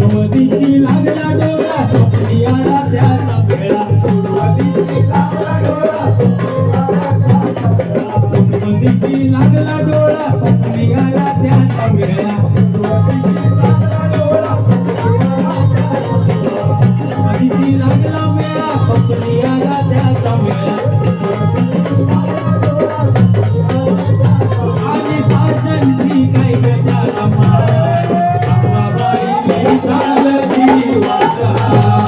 पूर्वदिशी लागला डोळा स्वप्नी आला त्याचा मेळा पूर्वदिशी लागला डोळा पूर्वदिशी लागला डोळा स्वप्नी आला त्याचा मेळा पूर्वदिशी लागला डोळा पूर्वदिशी लागला मेळा स्वप्नी आला त्याचा मेळा आली सासंती काय गजाला माय अंबाबाई चालती वाचा